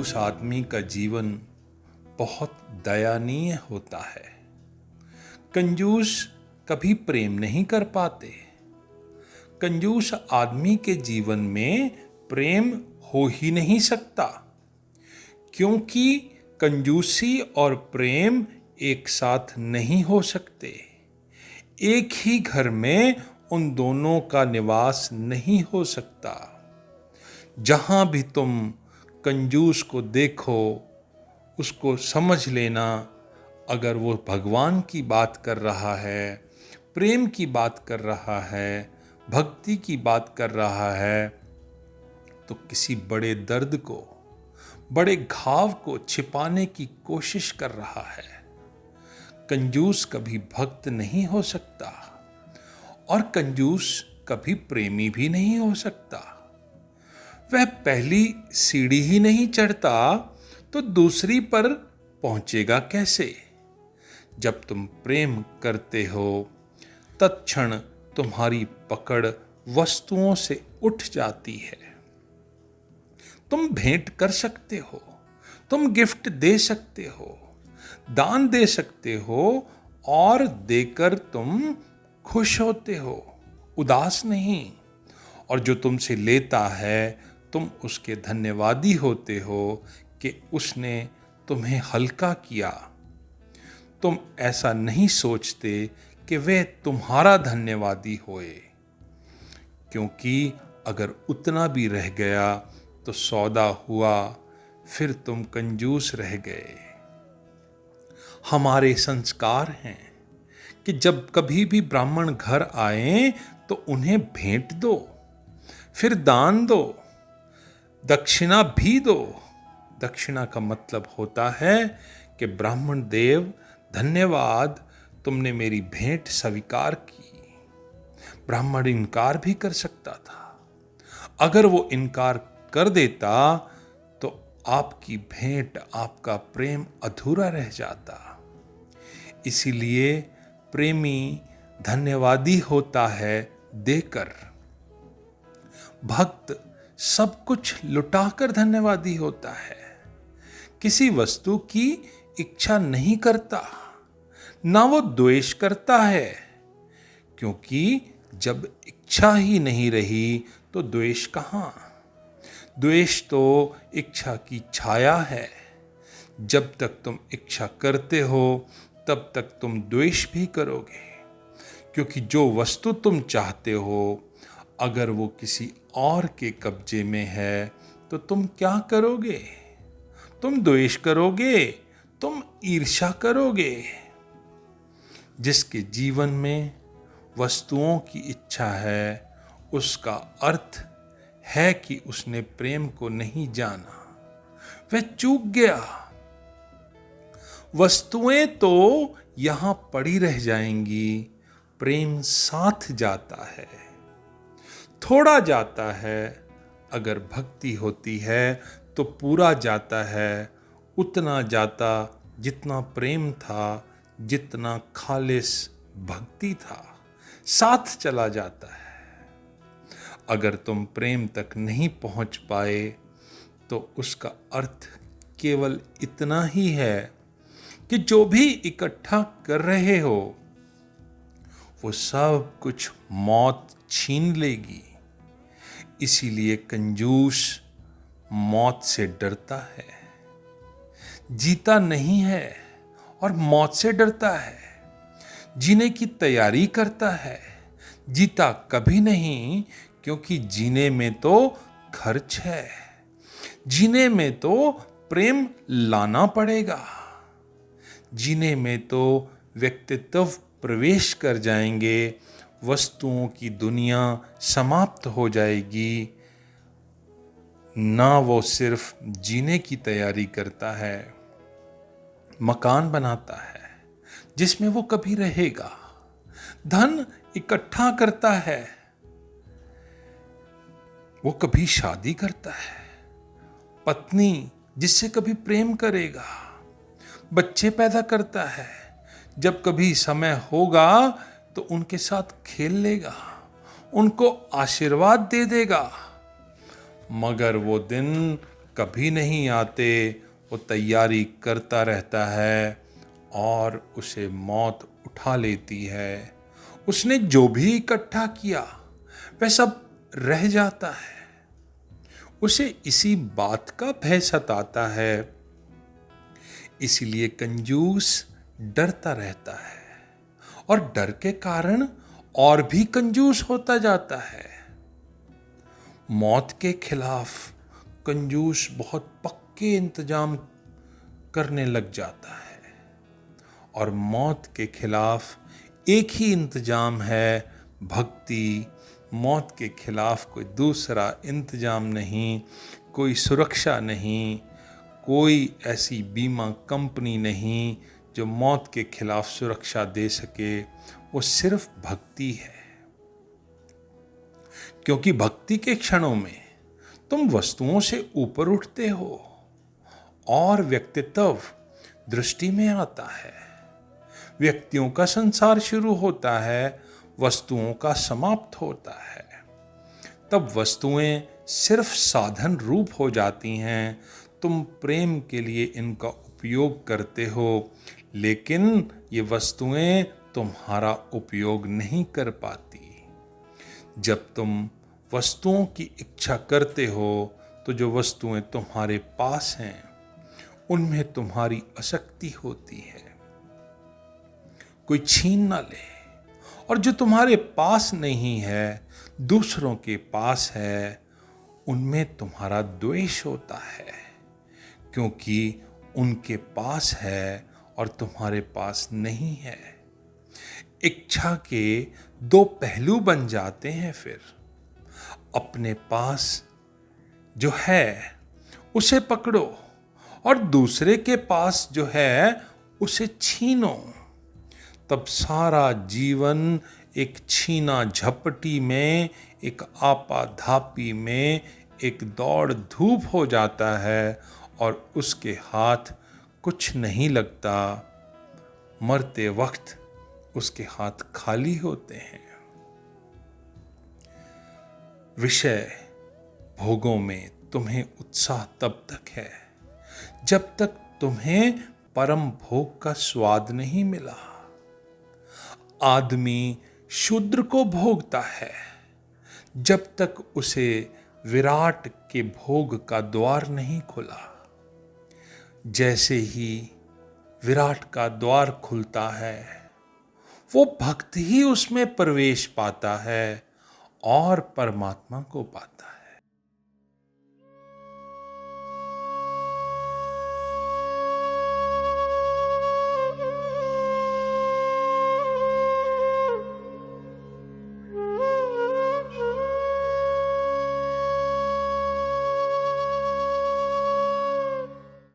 कंजूस आदमी का जीवन बहुत दयनीय होता है। कंजूस कभी प्रेम नहीं कर पाते। कंजूस आदमी के जीवन में प्रेम हो ही नहीं सकता, क्योंकि कंजूसी और प्रेम एक साथ नहीं हो सकते। एक ही घर में उन दोनों का निवास नहीं हो सकता। जहां भी तुम कंजूस को देखो, उसको समझ लेना, अगर वो भगवान की बात कर रहा है, प्रेम की बात कर रहा है, भक्ति की बात कर रहा है, तो किसी बड़े दर्द को, बड़े घाव को छिपाने की कोशिश कर रहा है। कंजूस कभी भक्त नहीं हो सकता और कंजूस कभी प्रेमी भी नहीं हो सकता। वह पहली सीढ़ी ही नहीं चढ़ता तो दूसरी पर पहुंचेगा कैसे? जब तुम प्रेम करते हो, तत्क्षण तुम्हारी पकड़ वस्तुओं से उठ जाती है। तुम भेंट कर सकते हो, तुम गिफ्ट दे सकते हो, दान दे सकते हो और देकर तुम खुश होते हो, उदास नहीं। और जो तुमसे लेता है, तुम उसके धन्यवादी होते हो कि उसने तुम्हें हल्का किया। तुम ऐसा नहीं सोचते कि वह तुम्हारा धन्यवादी होए, क्योंकि अगर उतना भी रह गया तो सौदा हुआ, फिर तुम कंजूस रह गए। हमारे संस्कार हैं कि जब कभी भी ब्राह्मण घर आए तो उन्हें भेंट दो, फिर दान दो, दक्षिणा भी दो। दक्षिणा का मतलब होता है कि ब्राह्मण देव धन्यवाद, तुमने मेरी भेंट स्वीकार की। ब्राह्मण इनकार भी कर सकता था। अगर वो इनकार कर देता तो आपकी भेंट, आपका प्रेम अधूरा रह जाता। इसीलिए प्रेमी धन्यवादी होता है देकर। भक्त सब कुछ लुटाकर धन्यवादी होता है। किसी वस्तु की इच्छा नहीं करता, ना वो द्वेष करता है, क्योंकि जब इच्छा ही नहीं रही तो द्वेष कहां? द्वेष तो इच्छा की छाया है। जब तक तुम इच्छा करते हो तब तक तुम द्वेष भी करोगे, क्योंकि जो वस्तु तुम चाहते हो, अगर वो किसी और के कब्जे में है तो तुम क्या करोगे? तुम द्वेष करोगे, तुम ईर्ष्या करोगे। जिसके जीवन में वस्तुओं की इच्छा है, उसका अर्थ है कि उसने प्रेम को नहीं जाना, वह चूक गया। वस्तुएं तो यहां पड़ी रह जाएंगी, प्रेम साथ जाता है, थोड़ा जाता है। अगर भक्ति होती है तो पूरा जाता है, उतना जाता जितना प्रेम था, जितना खालिस भक्ति था, साथ चला जाता है। अगर तुम प्रेम तक नहीं पहुंच पाए तो उसका अर्थ केवल इतना ही है कि जो भी इकट्ठा कर रहे हो, वो सब कुछ मौत छीन लेगी। इसीलिए कंजूस मौत से डरता है, जीता नहीं है और मौत से डरता है। जीने की तैयारी करता है, जीता कभी नहीं, क्योंकि जीने में तो खर्च है, जीने में तो प्रेम लाना पड़ेगा, जीने में तो व्यक्तित्व प्रवेश कर जाएंगे, वस्तुओं की दुनिया समाप्त हो जाएगी। ना वो सिर्फ जीने की तैयारी करता है, मकान बनाता है जिसमें वो कभी रहेगा, धन इकट्ठा करता है, वो कभी शादी करता है, पत्नी जिससे कभी प्रेम करेगा, बच्चे पैदा करता है, जब कभी समय होगा तो उनके साथ खेल लेगा, उनको आशीर्वाद दे देगा। मगर वो दिन कभी नहीं आते, वो तैयारी करता रहता है और उसे मौत उठा लेती है। उसने जो भी इकट्ठा किया वह सब रह जाता है। उसे इसी बात का भय सताता है, इसीलिए कंजूस डरता रहता है और डर के कारण और भी कंजूस होता जाता है। मौत के खिलाफ कंजूस बहुत पक्के इंतजाम करने लग जाता है और मौत के खिलाफ एक ही इंतजाम है, भक्ति। मौत के खिलाफ कोई दूसरा इंतजाम नहीं, कोई सुरक्षा नहीं, कोई ऐसी बीमा कंपनी नहीं जो मौत के खिलाफ सुरक्षा दे सके। वो सिर्फ भक्ति है, क्योंकि भक्ति के क्षणों में तुम वस्तुओं से ऊपर उठते हो और व्यक्तित्व दृष्टि में आता है। व्यक्तियों का संसार शुरू होता है, वस्तुओं का समाप्त होता है। तब वस्तुएं सिर्फ साधन रूप हो जाती हैं। तुम प्रेम के लिए इनका उपयोग करते हो, लेकिन ये वस्तुएं तुम्हारा उपयोग नहीं कर पाती। जब तुम वस्तुओं की इच्छा करते हो तो जो वस्तुएं तुम्हारे पास हैं उनमें तुम्हारी आसक्ति होती है, कोई छीन ना ले। और जो तुम्हारे पास नहीं है, दूसरों के पास है, उनमें तुम्हारा द्वेष होता है, क्योंकि उनके पास है और तुम्हारे पास नहीं है। इच्छा के दो पहलू बन जाते हैं। फिर अपने पास जो है उसे पकड़ो और दूसरे के पास जो है उसे छीनो। तब सारा जीवन एक छीना झपटी में, एक आपाधापी में, एक दौड़ धूप हो जाता है और उसके हाथ कुछ नहीं लगता। मरते वक्त उसके हाथ खाली होते हैं। विषय भोगों में तुम्हें उत्साह तब तक है जब तक तुम्हें परम भोग का स्वाद नहीं मिला। आदमी शूद्र को भोगता है जब तक उसे विराट के भोग का द्वार नहीं खुला। जैसे ही विराट का द्वार खुलता है, वो भक्त ही उसमें प्रवेश पाता है और परमात्मा को पाता है।